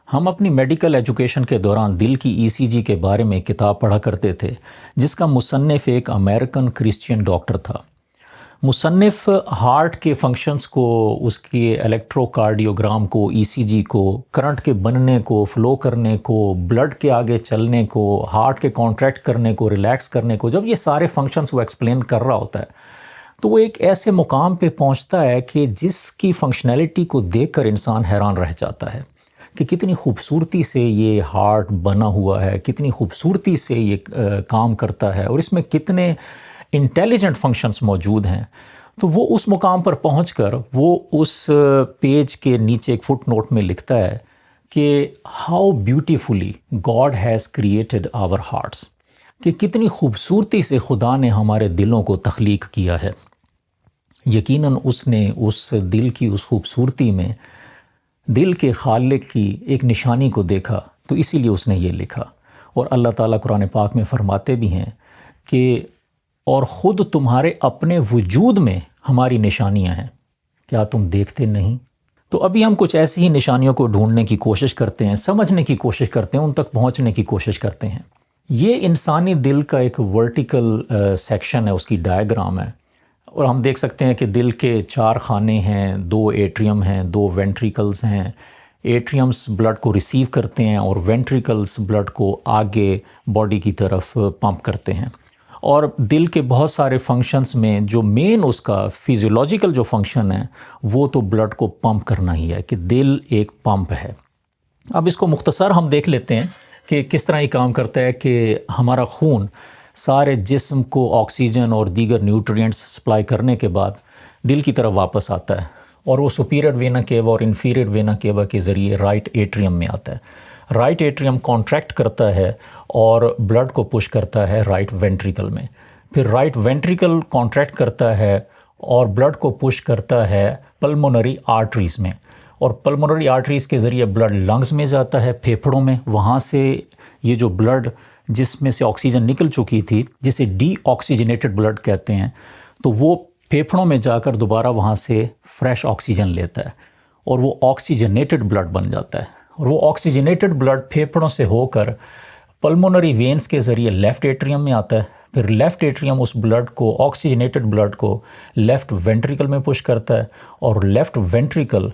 ہم اپنی medical education کے دوران دل کی ای سی جی کے بارے میں کتاب پڑھا کرتے تھے جس کا مصنف ایک امریکن کرسچین ڈاکٹر تھا۔ مصنف ہارٹ کے فنکشنز کو، اس کے الیکٹرو کارڈیوگرام کو، ای سی جی کو، کرنٹ کے بننے کو، فلو کرنے کو، بلڈ کے آگے چلنے کو، ہارٹ کے کانٹریکٹ کرنے کو، ریلیکس کرنے کو، جب یہ سارے فنکشنز وہ ایکسپلین کر رہا ہوتا ہے تو وہ ایک ایسے مقام پہ پہنچتا ہے کہ جس کی فنکشنالٹی کو دیکھ کر انسان حیران رہ جاتا ہے کہ کتنی خوبصورتی سے یہ ہارٹ بنا ہوا ہے، کتنی خوبصورتی سے یہ کام کرتا ہے، اور اس میں کتنے انٹیلیجنٹ فنکشنز موجود ہیں۔ تو وہ اس مقام پر پہنچ کر وہ اس پیج کے نیچے ایک فٹ نوٹ میں لکھتا ہے کہ how beautifully God has created our hearts, کہ کتنی خوبصورتی سے خدا نے ہمارے دلوں کو تخلیق کیا ہے۔ یقیناً اس نے اس دل کی اس خوبصورتی میں دل کے خالق کی ایک نشانی کو دیکھا، تو اسی لیے اس نے یہ لکھا۔ اور اللہ تعالیٰ قرآن پاک میں فرماتے بھی ہیں کہ اور خود تمہارے اپنے وجود میں ہماری نشانیاں ہیں، کیا تم دیکھتے نہیں؟ تو ابھی ہم کچھ ایسی ہی نشانیوں کو ڈھونڈنے کی کوشش کرتے ہیں، سمجھنے کی کوشش کرتے ہیں، ان تک پہنچنے کی کوشش کرتے ہیں۔ یہ انسانی دل کا ایک ورٹیکل سیکشن ہے، اس کی ڈائیگرام ہے، اور ہم دیکھ سکتے ہیں کہ دل کے 4 خانے ہیں، 2 ایٹریم ہیں، 2 وینٹریکلز ہیں۔ ایٹریمز بلڈ کو ریسیو کرتے ہیں اور وینٹریکلز بلڈ کو آگے باڈی کی طرف پمپ کرتے ہیں۔ اور دل کے بہت سارے فنکشنز میں جو مین اس کا فیزیولوجیکل جو فنکشن ہے وہ تو بلڈ کو پمپ کرنا ہی ہے، کہ دل ایک پمپ ہے۔ اب اس کو مختصر ہم دیکھ لیتے ہیں کہ کس طرح یہ کام کرتا ہے کہ ہمارا خون سارے جسم کو آکسیجن اور دیگر نیوٹرینٹس سپلائی کرنے کے بعد دل کی طرف واپس آتا ہے، اور وہ سپیریئر وینا کیوا اور انفیریئر وینا کیوا کے ذریعے رائٹ ایٹریم میں آتا ہے۔ رائٹ ایٹریم کانٹریکٹ کرتا ہے اور بلڈ کو پش کرتا ہے رائٹ وینٹریکل میں، پھر رائٹ وینٹریکل کانٹریکٹ کرتا ہے اور بلڈ کو پش کرتا ہے پلمونری آرٹریز میں، اور پلمونری آرٹریز کے ذریعے بلڈ لنگز میں جاتا ہے، پھیپھڑوں میں، وہاں سے یہ جو بلڈ جس میں سے آکسیجن نکل چکی تھی، جسے ڈی آکسیجنیٹڈ بلڈ کہتے ہیں، تو وہ پھیپھڑوں میں جا کر دوبارہ وہاں سے فریش آکسیجن لیتا ہے اور وہ آکسیجنیٹڈ بلڈ بن جاتا ہے، اور وہ آکسیجنیٹڈ بلڈ پھیپھڑوں سے ہو کر پلمونری وینز کے ذریعے لیفٹ ایٹریم میں آتا ہے، پھر لیفٹ ایٹریم اس بلڈ کو، آکسیجنیٹڈ بلڈ کو لیفٹ وینٹریکل میں پش کرتا ہے، اور لیفٹ وینٹریکل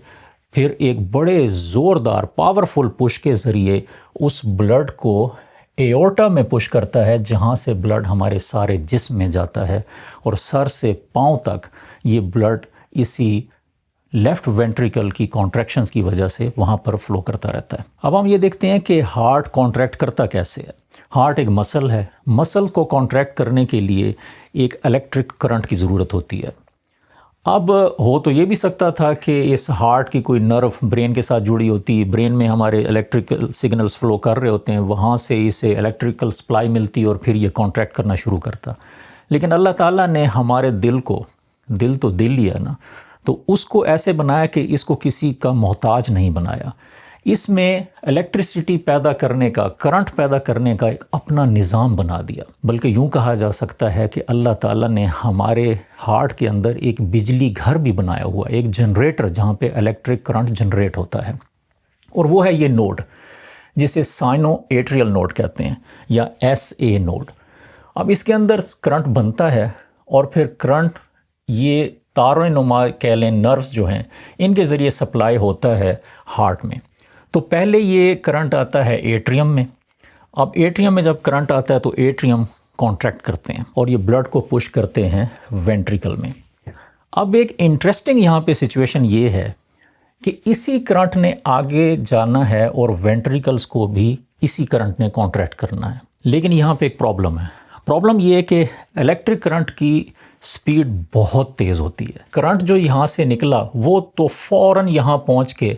پھر ایک بڑے زوردار پاورفل پش کے ذریعے اس بلڈ کو ایورٹا میں پش کرتا ہے، جہاں سے بلڈ ہمارے سارے جسم میں جاتا ہے، اور سر سے پاؤں تک یہ بلڈ اسی لیفٹ وینٹریکل کی کانٹریکشنز کی وجہ سے وہاں پر فلو کرتا رہتا ہے۔ اب ہم یہ دیکھتے ہیں کہ ہارٹ کانٹریکٹ کرتا کیسے ہے۔ ہارٹ ایک مسل ہے، مسل کو کانٹریکٹ کرنے کے لیے ایک الیکٹرک کرنٹ کی ضرورت ہوتی ہے۔ اب ہو تو یہ بھی سکتا تھا کہ اس ہارٹ کی کوئی نرو برین کے ساتھ جڑی ہوتی، برین میں ہمارے الیکٹریکل سگنلز فلو کر رہے ہوتے ہیں، وہاں سے اسے الیکٹریکل سپلائی ملتی اور پھر یہ کانٹریکٹ کرنا شروع کرتا۔ لیکن اللہ تعالیٰ نے ہمارے دل کو، دل تو دل ہی ہے نا، تو اس کو ایسے بنایا کہ اس کو کسی کا محتاج نہیں بنایا۔ اس میں الیکٹریسٹی پیدا کرنے کا، کرنٹ پیدا کرنے کا ایک اپنا نظام بنا دیا، بلکہ یوں کہا جا سکتا ہے کہ اللہ تعالیٰ نے ہمارے ہارٹ کے اندر ایک بجلی گھر بھی بنایا ہوا، ایک جنریٹر جہاں پہ الیکٹرک کرنٹ جنریٹ ہوتا ہے، اور وہ ہے یہ نوڈ جسے سائنو ایٹریل نوڈ کہتے ہیں یا ایس اے نوڈ۔ اب اس کے اندر کرنٹ بنتا ہے، اور پھر کرنٹ یہ تاروں نما کہہ لیں، نروز جو ہیں، ان کے ذریعے سپلائی ہوتا ہے ہارٹ میں۔ تو پہلے یہ کرنٹ آتا ہے ایٹریم میں، اب ایٹریم میں جب کرنٹ آتا ہے تو ایٹریم کانٹریکٹ کرتے ہیں اور یہ بلڈ کو پش کرتے ہیں وینٹریکل میں۔ اب ایک انٹرسٹنگ یہاں پہ سچویشن یہ ہے کہ اسی کرنٹ نے آگے جانا ہے اور وینٹریکلز کو بھی اسی کرنٹ نے کانٹریکٹ کرنا ہے، لیکن یہاں پہ ایک پرابلم ہے۔ پرابلم یہ ہے کہ الیکٹرک کرنٹ کی سپیڈ بہت تیز ہوتی ہے۔ کرنٹ جو یہاں سے نکلا وہ تو فوراً یہاں پہنچ کے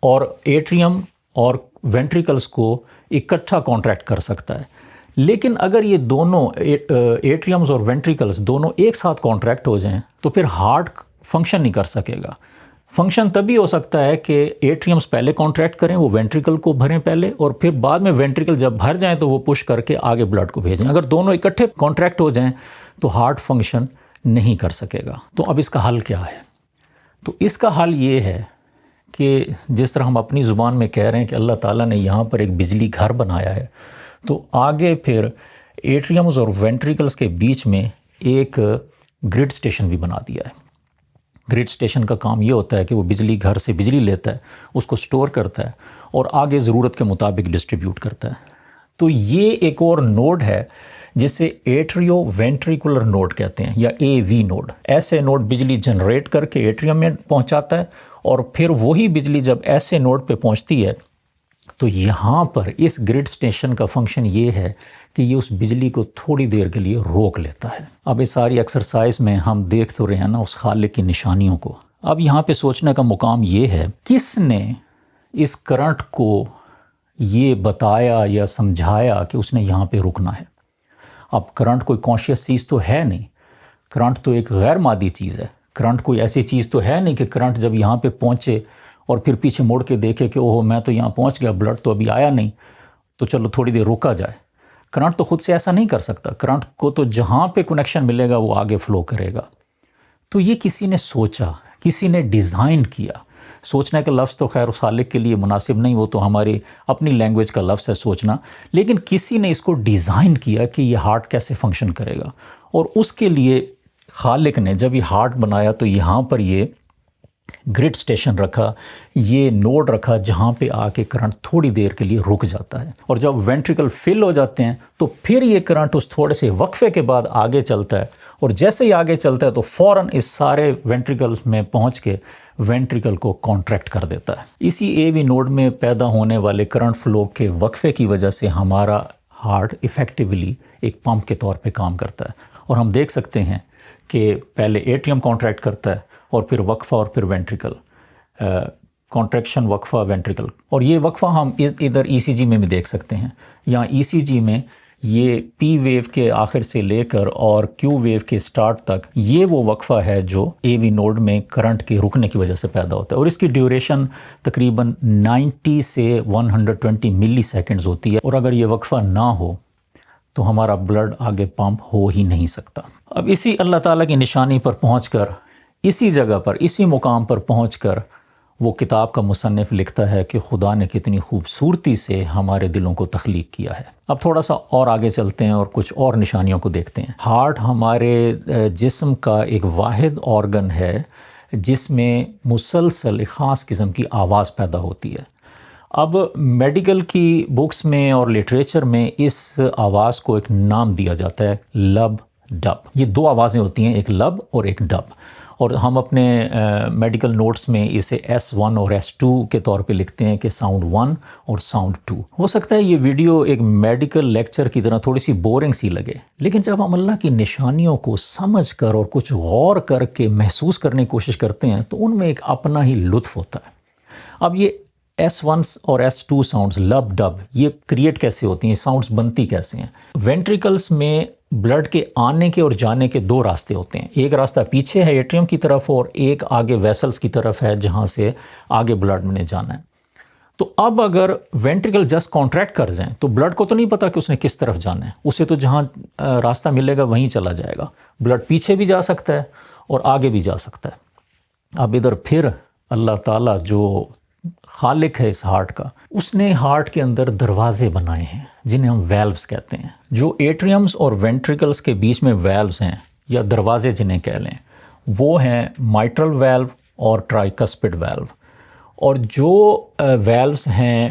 اور ایٹریم اور وینٹریکلز کو اکٹھا کانٹریکٹ کر سکتا ہے، لیکن اگر یہ دونوں ایٹریمز اور وینٹریکلز دونوں ایک ساتھ کانٹریکٹ ہو جائیں تو پھر ہارٹ فنکشن نہیں کر سکے گا۔ فنکشن تبھی ہو سکتا ہے کہ ایٹریمز پہلے کانٹریکٹ کریں، وہ وینٹریکل کو بھریں پہلے، اور پھر بعد میں وینٹریکل جب بھر جائیں تو وہ پش کر کے آگے بلڈ کو بھیجیں۔ اگر دونوں اکٹھے کانٹریکٹ ہو جائیں تو ہارٹ فنکشن نہیں کر سکے گا۔ تو اب اس کا حل کیا ہے؟ تو اس کا حل یہ ہے کہ جس طرح ہم اپنی زبان میں کہہ رہے ہیں کہ اللہ تعالیٰ نے یہاں پر ایک بجلی گھر بنایا ہے، تو آگے پھر ایٹریمز اور وینٹریکلز کے بیچ میں ایک گرڈ سٹیشن بھی بنا دیا ہے۔ گرڈ سٹیشن کا کام یہ ہوتا ہے کہ وہ بجلی گھر سے بجلی لیتا ہے، اس کو سٹور کرتا ہے اور آگے ضرورت کے مطابق ڈسٹریبیوٹ کرتا ہے۔ تو یہ ایک اور نوڈ ہے جسے ایٹریو وینٹریکولر نوڈ کہتے ہیں یا اے وی نوڈ۔ ایسے نوڈ بجلی جنریٹ کر کے ایٹریم میں پہنچاتا ہے اور پھر وہی بجلی جب ایسے نوڈ پہ پہنچتی ہے تو یہاں پر اس گرڈ سٹیشن کا فنکشن یہ ہے کہ یہ اس بجلی کو تھوڑی دیر کے لیے روک لیتا ہے۔ اب اس ساری ایکسرسائز میں ہم دیکھ تو رہے ہیں نا اس خالق کی نشانیوں کو۔ اب یہاں پہ سوچنے کا مقام یہ ہے، کس نے اس کرنٹ کو یہ بتایا یا سمجھایا کہ اس نے یہاں پہ رکنا ہے؟ اب کرنٹ کوئی کانشیس چیز تو ہے نہیں، کرنٹ تو ایک غیر مادی چیز ہے۔ کرنٹ کوئی ایسی چیز تو ہے نہیں کہ کرنٹ جب یہاں پہ پہنچے اور پھر پیچھے مڑ کے دیکھے کہ اوہ میں تو یہاں پہنچ گیا، بلڈ تو ابھی آیا نہیں، تو چلو تھوڑی دیر رکا جائے۔ کرنٹ تو خود سے ایسا نہیں کر سکتا، کرنٹ کو تو جہاں پہ کنیکشن ملے گا وہ آگے فلو کرے گا۔ تو یہ کسی نے سوچا، کسی نے ڈیزائن کیا۔ سوچنے کا لفظ تو خیر اس خالق کے لیے مناسب نہیں، وہ تو ہماری اپنی لینگویج کا لفظ ہے سوچنا، لیکن کسی نے اس کو ڈیزائن کیا کہ یہ ہارٹ کیسے فنکشن کرے گا، اور اس کے لیے خالق نے جب یہ ہارٹ بنایا تو یہاں پر یہ گرڈ سٹیشن رکھا، یہ نوڈ رکھا جہاں پہ آ کے کرنٹ تھوڑی دیر کے لیے رک جاتا ہے، اور جب وینٹریکل فل ہو جاتے ہیں تو پھر یہ کرنٹ اس تھوڑے سے وقفے کے بعد آگے چلتا ہے، اور جیسے ہی آگے چلتا ہے تو فوراً اس سارے وینٹریکلز میں پہنچ کے وینٹریکل کو کانٹریکٹ کر دیتا ہے۔ اسی اے وی نوڈ میں پیدا ہونے والے کرنٹ فلو کے وقفے کی وجہ سے ہمارا ہارٹ ایفیکٹیولی ایک پمپ کے طور پہ کام کرتا ہے، اور ہم دیکھ سکتے ہیں کہ پہلے ایٹریم کانٹریکٹ کرتا ہے اور پھر وقفہ اور پھر وینٹریکل، کانٹریکشن وقفہ وینٹریکل، اور یہ وقفہ ہم ادھر ای سی جی میں بھی دیکھ سکتے ہیں۔ یہاں ای سی جی میں یہ پی ویو کے آخر سے لے کر اور کیو ویو کے سٹارٹ تک یہ وہ وقفہ ہے جو اے وی نوڈ میں کرنٹ کے رکنے کی وجہ سے پیدا ہوتا ہے، اور اس کی ڈیوریشن تقریباً 90 سے 120 ملی سیکنڈز ہوتی ہے، اور اگر یہ وقفہ نہ ہو تو ہمارا بلڈ آگے پمپ ہو ہی نہیں سکتا۔ اب اسی اللہ تعالیٰ کی نشانی پر پہنچ کر، اسی جگہ پر، اسی مقام پر پہنچ کر وہ کتاب کا مصنف لکھتا ہے کہ خدا نے کتنی خوبصورتی سے ہمارے دلوں کو تخلیق کیا ہے۔ اب تھوڑا سا اور آگے چلتے ہیں اور کچھ اور نشانیوں کو دیکھتے ہیں۔ ہارٹ ہمارے جسم کا ایک واحد آرگن ہے جس میں مسلسل ایک خاص قسم کی آواز پیدا ہوتی ہے۔ اب میڈیکل کی بکس میں اور لٹریچر میں اس آواز کو ایک نام دیا جاتا ہے، لب ڈب۔ یہ دو آوازیں ہوتی ہیں، ایک لب اور ایک ڈب، اور ہم اپنے میڈیکل نوٹس میں اسے S1 اور S2 کے طور پہ لکھتے ہیں کہ ساؤنڈ 1 اور ساؤنڈ 2۔ ہو سکتا ہے یہ ویڈیو ایک میڈیکل لیکچر کی طرح تھوڑی سی بورنگ سی لگے، لیکن جب ہم اللہ کی نشانیوں کو سمجھ کر اور کچھ غور کر کے محسوس کرنے کی کوشش کرتے ہیں تو ان میں ایک اپنا ہی لطف ہوتا ہے۔ اب یہ S1 اور S2 ساؤنڈز، لب ڈب، یہ کریٹ کیسے ہوتی ہیں، ساؤنڈز بنتی کیسے ہیں؟ وینٹریکلز میں بلڈ کے آنے کے اور جانے کے دو راستے ہوتے ہیں، ایک راستہ پیچھے ہے ایٹریم کی طرف اور ایک آگے ویسلز کی طرف ہے جہاں سے آگے بلڈ نے جانا ہے۔ تو اب اگر وینٹریکل جسٹ کانٹریکٹ کر جائیں تو بلڈ کو تو نہیں پتا کہ اس نے کس طرف جانا ہے، اسے تو جہاں راستہ ملے گا وہیں چلا جائے گا۔ بلڈ پیچھے بھی جا سکتا ہے اور آگے بھی جا سکتا ہے۔ اب ادھر پھر اللہ تعالیٰ جو خالق ہے اس ہارٹ کا، اس نے ہارٹ کے اندر دروازے بنائے ہیں جنہیں ہم ویلوز کہتے ہیں۔ جو ایٹریمز اور وینٹریکلز کے بیچ میں ویلوز ہیں یا دروازے جنہیں کہہ لیں، وہ ہیں مائٹرل ویلو اور ٹرائیکسپڈ ویلو، اور جو ویلوز ہیں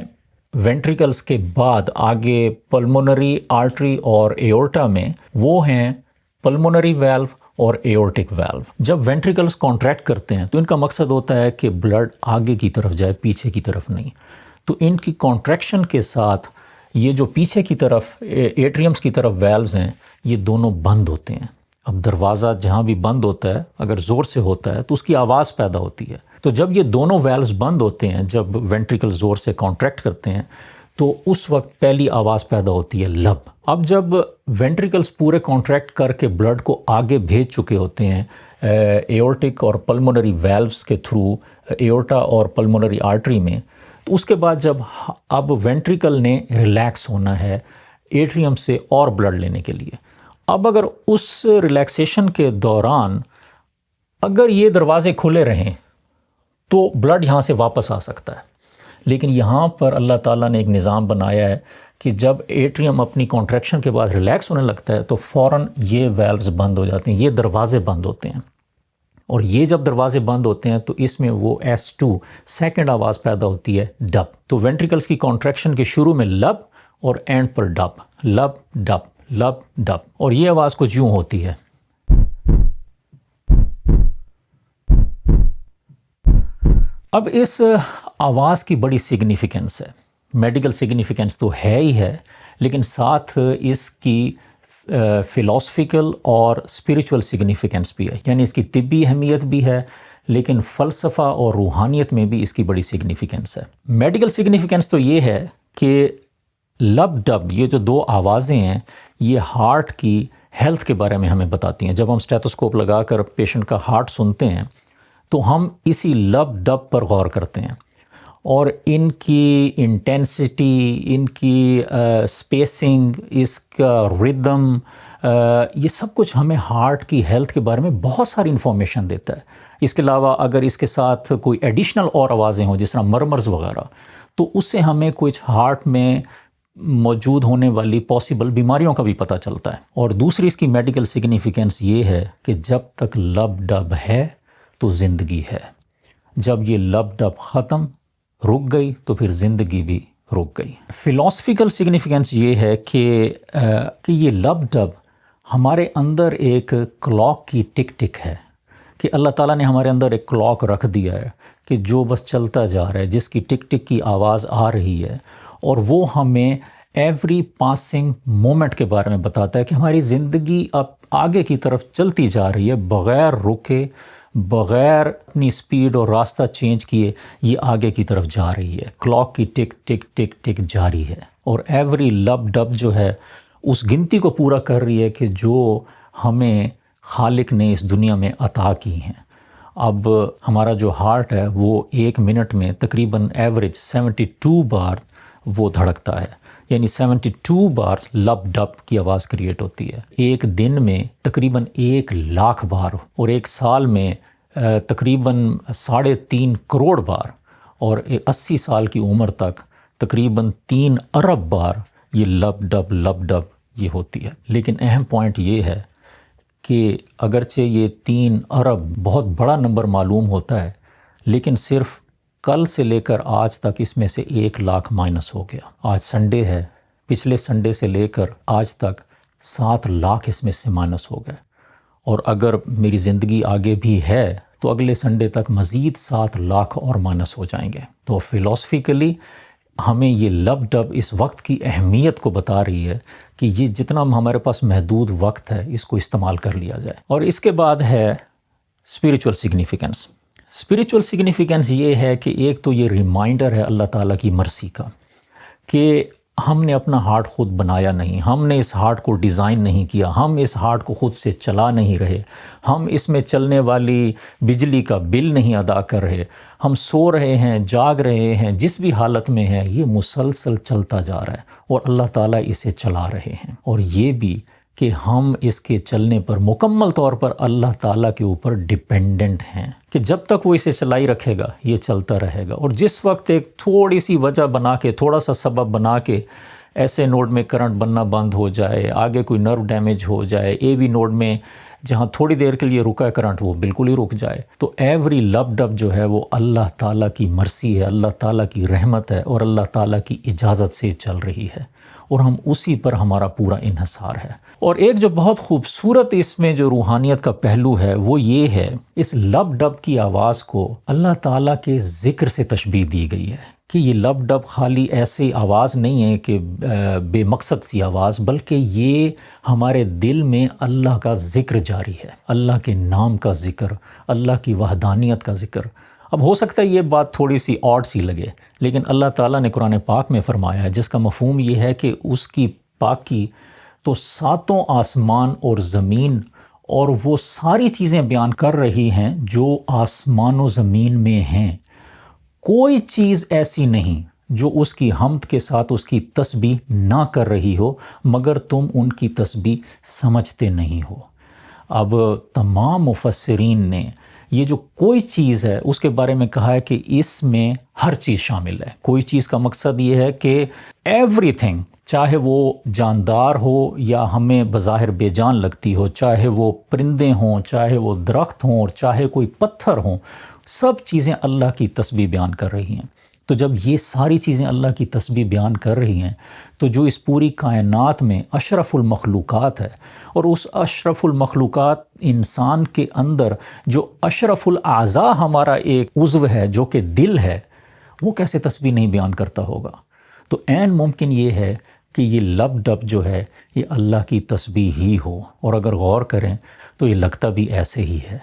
وینٹریکلز کے بعد آگے پلمونری آرٹری اور ایورٹا میں، وہ ہیں پلمونری ویلو اور ایورٹک ویلو۔ جب وینٹریکلز کانٹریکٹ کرتے ہیں تو ان کا مقصد ہوتا ہے کہ بلڈ آگے کی طرف جائے، پیچھے کی طرف نہیں۔ تو ان کی کانٹریکشن کے ساتھ یہ جو پیچھے کی طرف ایٹریمز کی طرف ویلوز ہیں یہ دونوں بند ہوتے ہیں۔ اب دروازہ جہاں بھی بند ہوتا ہے اگر زور سے ہوتا ہے تو اس کی آواز پیدا ہوتی ہے، تو جب یہ دونوں ویلوز بند ہوتے ہیں، جب وینٹریکل زور سے کانٹریکٹ کرتے ہیں تو اس وقت پہلی آواز پیدا ہوتی ہے لب۔ اب جب وینٹریکلز پورے کانٹریکٹ کر کے بلڈ کو آگے بھیج چکے ہوتے ہیں ایورٹک اور پلمونری ویلوز کے تھرو ایورٹا اور پلمونری آرٹری میں، تو اس کے بعد جب اب وینٹریکل نے ریلیکس ہونا ہے ایٹریم سے اور بلڈ لینے کے لیے، اب اگر اس ریلیکسیشن کے دوران اگر یہ دروازے کھلے رہیں تو بلڈ یہاں سے واپس آ سکتا ہے. لیکن یہاں پر اللہ تعالیٰ نے ایک نظام بنایا ہے کہ جب ایٹریم اپنی کانٹریکشن کے بعد ریلیکس ہونے لگتا ہے تو فوراً یہ ویلوز بند ہو جاتے ہیں، یہ دروازے بند ہوتے ہیں. اور یہ جب دروازے بند ہوتے ہیں تو اس میں وہ S2 سیکنڈ آواز پیدا ہوتی ہے، ڈب. تو وینٹریکلز کی کانٹریکشن کے شروع میں لب اور اینڈ پر ڈب، لب ڈب، لب ڈب. اور یہ آواز کچھ یوں ہوتی ہے. اب اس آواز کی بڑی سگنیفیکنس ہے، میڈیکل سگنیفیکنس تو ہے ہی ہے، لیکن ساتھ اس کی فلاسفیکل اور اسپریچول سگنیفیکنس بھی ہے. یعنی اس کی طبی اہمیت بھی ہے، لیکن فلسفہ اور روحانیت میں بھی اس کی بڑی سگنیفیکنس ہے. میڈیکل سگنیفیکنس تو یہ ہے کہ لب ڈب، یہ جو دو آوازیں ہیں، یہ ہارٹ کی ہیلتھ کے بارے میں ہمیں بتاتی ہیں. جب ہم اسٹیتھوسکوپ لگا کر پیشنٹ کا ہارٹ سنتے ہیں تو ہم اسی لب ڈب پر غور کرتے ہیں، اور ان کی انٹینسٹی، ان کی سپیسنگ، اس کا ردم، یہ سب کچھ ہمیں ہارٹ کی ہیلتھ کے بارے میں بہت ساری انفارمیشن دیتا ہے. اس کے علاوہ اگر اس کے ساتھ کوئی ایڈیشنل اور آوازیں ہوں جس طرح مرمرز وغیرہ، تو اس سے ہمیں کچھ ہارٹ میں موجود ہونے والی پاسبل بیماریوں کا بھی پتہ چلتا ہے. اور دوسری اس کی میڈیکل سگنیفیکنس یہ ہے کہ جب تک لب ڈب ہے تو زندگی ہے، جب یہ لب ڈب ختم رک گئی تو پھر زندگی بھی رک گئی. فلاسفیکل سگنیفیکنس یہ ہے کہ یہ لب ڈب ہمارے اندر ایک کلاک کی ٹک ٹک ہے، کہ اللہ تعالیٰ نے ہمارے اندر ایک کلاک رکھ دیا ہے کہ جو بس چلتا جا رہا ہے، جس کی ٹک ٹک کی آواز آ رہی ہے، اور وہ ہمیں ایوری پاسنگ مومنٹ کے بارے میں بتاتا ہے کہ ہماری زندگی اب آگے کی طرف چلتی جا رہی ہے، بغیر رکے، بغیر اپنی سپیڈ اور راستہ چینج کیے یہ آگے کی طرف جا رہی ہے. کلاک کی ٹک ٹک ٹک ٹک جاری ہے، اور ایوری لب ڈب جو ہے اس گنتی کو پورا کر رہی ہے کہ جو ہمیں خالق نے اس دنیا میں عطا کی ہیں. اب ہمارا جو ہارٹ ہے وہ ایک منٹ میں تقریباً ایوریج 72 بار وہ دھڑکتا ہے، یعنی 72 بار لب ڈب کی آواز کریٹ ہوتی ہے. ایک دن میں تقریباً 1,00,000 بار، اور ایک سال میں تقریباً 3.5 کروڑ بار، اور 80 سال کی عمر تک تقریباً 3 ارب بار یہ لب ڈب یہ ہوتی ہے. لیکن اہم پوائنٹ یہ ہے کہ اگرچہ یہ 3 ارب بہت بڑا نمبر معلوم ہوتا ہے، لیکن صرف کل سے لے کر آج تک اس میں سے 1,00,000 مائنس ہو گیا. آج سنڈے ہے، پچھلے سنڈے سے لے کر آج تک 7,00,000 اس میں سے مائنس ہو گئے، اور اگر میری زندگی آگے بھی ہے تو اگلے سنڈے تک مزید 7,00,000 اور مائنس ہو جائیں گے. تو فلاسفیکلی ہمیں یہ لب ڈب اس وقت کی اہمیت کو بتا رہی ہے کہ یہ جتنا ہمارے پاس محدود وقت ہے اس کو استعمال کر لیا جائے. اور اس کے بعد ہے اسپریچول سگنیفیکنس. اسپریچول سگنیفیکنس یہ ہے کہ ایک تو یہ ریمائنڈر ہے اللہ تعالیٰ کی مرسی کا کہ ہم نے اپنا ہارٹ خود بنایا نہیں، ہم نے اس ہارٹ کو ڈیزائن نہیں کیا، ہم اس ہارٹ کو خود سے چلا نہیں رہے، ہم اس میں چلنے والی بجلی کا بل نہیں ادا کر رہے، ہم سو رہے ہیں، جاگ رہے ہیں، جس بھی حالت میں ہیں یہ مسلسل چلتا جا رہا ہے، اور اللہ تعالیٰ اسے چلا رہے ہیں. اور یہ بھی کہ ہم اس کے چلنے پر مکمل طور پر اللہ تعالیٰ کے اوپر ڈیپینڈنٹ ہیں، کہ جب تک وہ اسے چلائی رکھے گا یہ چلتا رہے گا. اور جس وقت ایک تھوڑی سی وجہ بنا کے، تھوڑا سا سبب بنا کے ایسے نوڈ میں کرنٹ بننا بند ہو جائے، آگے کوئی نرو ڈیمیج ہو جائے، اے وی نوڈ میں جہاں تھوڑی دیر کے لیے رکا ہے کرنٹ وہ بالکل ہی رک جائے، تو ایوری لب ڈب جو ہے وہ اللہ تعالیٰ کی مرسی ہے، اللہ تعالیٰ کی رحمت ہے، اور اللہ تعالیٰ کی اجازت سے چل رہی ہے، اور ہم اسی پر ہمارا پورا انحصار ہے. اور ایک جو بہت خوبصورت اس میں جو روحانیت کا پہلو ہے وہ یہ ہے، اس لب ڈب کی آواز کو اللہ تعالیٰ کے ذکر سے تشبیہ دی گئی ہے کہ یہ لب ڈب خالی ایسی آواز نہیں ہے کہ بے مقصد سی آواز، بلکہ یہ ہمارے دل میں اللہ کا ذکر جاری ہے، اللہ کے نام کا ذکر، اللہ کی وحدانیت کا ذکر. اب ہو سکتا ہے یہ بات تھوڑی سی آڈ سی لگے، لیکن اللہ تعالیٰ نے قرآن پاک میں فرمایا ہے، جس کا مفہوم یہ ہے کہ اس کی پاکی تو 7 آسمان اور زمین اور وہ ساری چیزیں بیان کر رہی ہیں جو آسمان و زمین میں ہیں. کوئی چیز ایسی نہیں جو اس کی حمد کے ساتھ اس کی تسبیح نہ کر رہی ہو، مگر تم ان کی تسبیح سمجھتے نہیں ہو. اب تمام مفسرین نے یہ جو کوئی چیز ہے اس کے بارے میں کہا ہے کہ اس میں ہر چیز شامل ہے۔ کوئی چیز کا مقصد یہ ہے کہ ایوری تھنگ، چاہے وہ جاندار ہو یا ہمیں بظاہر بے جان لگتی ہو، چاہے وہ پرندے ہوں، چاہے وہ درخت ہوں، اور چاہے کوئی پتھر ہوں، سب چیزیں اللہ کی تسبیح بیان کر رہی ہیں۔ تو جب یہ ساری چیزیں اللہ کی تسبیح بیان کر رہی ہیں تو جو اس پوری کائنات میں اشرف المخلوقات ہے، اور اس اشرف المخلوقات انسان کے اندر جو اشرف الاعضاء ہمارا ایک عضو ہے جو کہ دل ہے، وہ کیسے تسبیح نہیں بیان کرتا ہوگا؟ تو عین ممکن یہ ہے کہ یہ لب ڈب جو ہے یہ اللہ کی تسبیح ہی ہو، اور اگر غور کریں تو یہ لگتا بھی ایسے ہی ہے۔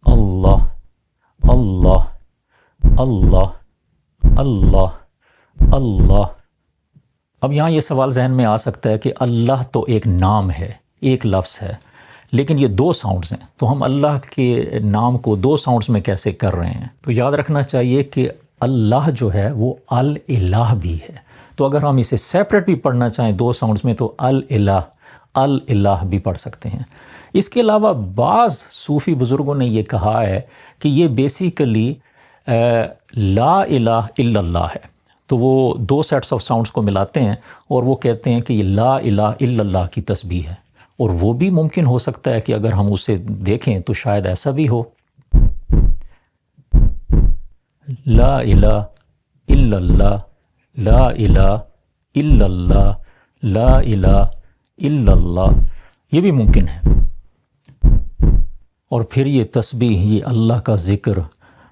اللہ اللہ اللہ اللہ اللہ۔ اب یہاں یہ سوال ذہن میں آ سکتا ہے کہ اللہ تو ایک نام ہے، ایک لفظ ہے، لیکن یہ دو ساؤنڈز ہیں، تو ہم اللہ کے نام کو دو ساؤنڈز میں کیسے کر رہے ہیں؟ تو یاد رکھنا چاہیے کہ اللہ جو ہے وہ الالہ بھی ہے، تو اگر ہم اسے سیپریٹ بھی پڑھنا چاہیں دو ساؤنڈز میں تو الالہ بھی پڑھ سکتے ہیں۔ اس کے علاوہ بعض صوفی بزرگوں نے یہ کہا ہے کہ یہ بیسیکلی لا الہ الا اللہ ہے، تو وہ دو سیٹس آف ساؤنڈز کو ملاتے ہیں اور وہ کہتے ہیں کہ یہ لا الہ الا اللہ کی تسبیح ہے، اور وہ بھی ممکن ہو سکتا ہے کہ اگر ہم اسے دیکھیں تو شاید ایسا بھی ہو، لا الہ الا اللہ، لا الہ الا اللہ، لا الہ الا اللہ، یہ بھی ممکن ہے۔ اور پھر یہ تسبیح، یہ اللہ کا ذکر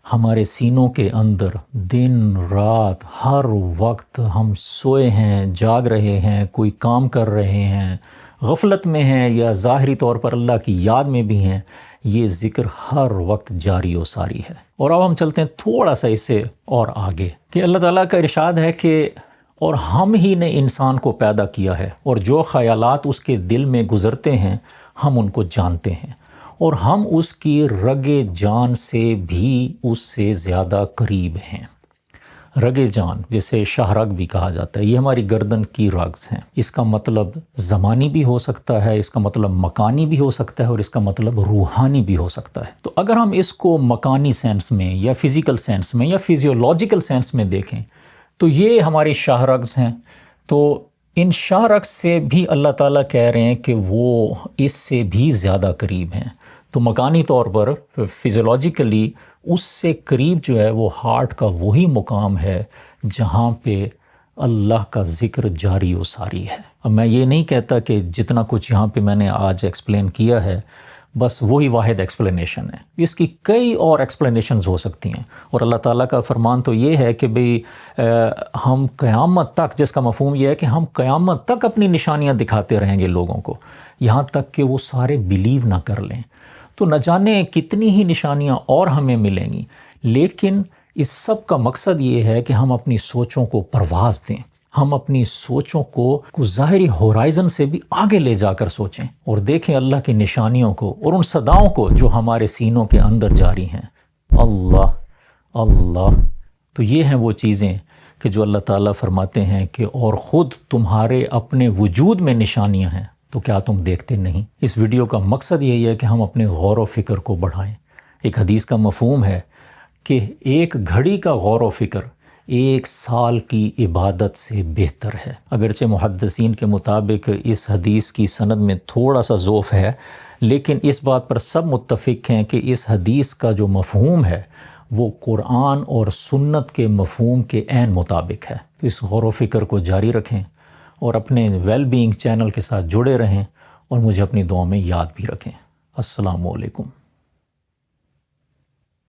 ہمارے سینوں کے اندر دن رات ہر وقت، ہم سوئے ہیں، جاگ رہے ہیں، کوئی کام کر رہے ہیں، غفلت میں ہیں یا ظاہری طور پر اللہ کی یاد میں بھی ہیں، یہ ذکر ہر وقت جاری و ساری ہے۔ اور اب ہم چلتے ہیں تھوڑا سا اس سے اور آگے کہ اللہ تعالیٰ کا ارشاد ہے کہ اور ہم ہی نے انسان کو پیدا کیا ہے، اور جو خیالات اس کے دل میں گزرتے ہیں ہم ان کو جانتے ہیں، اور ہم اس کی رگ جان سے بھی اس سے زیادہ قریب ہیں۔ رگ جان جسے شاہ رگ بھی کہا جاتا ہے، یہ ہماری گردن کی رگز ہیں۔ اس کا مطلب زمانی بھی ہو سکتا ہے، اس کا مطلب مکانی بھی ہو سکتا ہے، اور اس کا مطلب روحانی بھی ہو سکتا ہے۔ تو اگر ہم اس کو مکانی سینس میں یا فزیکل سینس میں یا فزیولوجیکل سینس میں دیکھیں تو یہ ہماری شاہ رگز ہیں، تو ان شاہ رگز سے بھی اللہ تعالیٰ کہہ رہے ہیں کہ وہ اس سے بھی زیادہ قریب ہیں۔ تو مکانی طور پر فزیولوجیکلی اس سے قریب جو ہے وہ ہارٹ کا وہی مقام ہے جہاں پہ اللہ کا ذکر جاری و ساری ہے۔ اب میں یہ نہیں کہتا کہ جتنا کچھ یہاں پہ میں نے آج ایکسپلین کیا ہے بس وہی واحد ایکسپلینیشن ہے، اس کی کئی اور ایکسپلینیشنز ہو سکتی ہیں، اور اللہ تعالیٰ کا فرمان تو یہ ہے کہ بھئی ہم قیامت تک، جس کا مفہوم یہ ہے کہ ہم قیامت تک اپنی نشانیاں دکھاتے رہیں گے لوگوں کو، یہاں تک کہ وہ سارے بلیو نہ کر لیں۔ تو نہ جانے کتنی ہی نشانیاں اور ہمیں ملیں گی، لیکن اس سب کا مقصد یہ ہے کہ ہم اپنی سوچوں کو پرواز دیں، ہم اپنی سوچوں کو ظاہری ہورائزن سے بھی آگے لے جا کر سوچیں اور دیکھیں اللہ کی نشانیوں کو اور ان صداؤں کو جو ہمارے سینوں کے اندر جاری ہیں۔ اللہ اللہ، تو یہ ہیں وہ چیزیں کہ جو اللہ تعالیٰ فرماتے ہیں کہ اور خود تمہارے اپنے وجود میں نشانیاں ہیں، تو کیا تم دیکھتے نہیں؟ اس ویڈیو کا مقصد یہی ہے کہ ہم اپنے غور و فکر کو بڑھائیں۔ ایک حدیث کا مفہوم ہے کہ ایک گھڑی کا غور و فکر 1 سال کی عبادت سے بہتر ہے۔ اگرچہ محدثین کے مطابق اس حدیث کی سند میں تھوڑا سا ضعف ہے، لیکن اس بات پر سب متفق ہیں کہ اس حدیث کا جو مفہوم ہے وہ قرآن اور سنت کے مفہوم کے عین مطابق ہے۔ تو اس غور و فکر کو جاری رکھیں اور اپنے ویل بینگ چینل کے ساتھ جڑے رہیں، اور مجھے اپنی دعاؤں میں یاد بھی رکھیں۔ السلام علیکم۔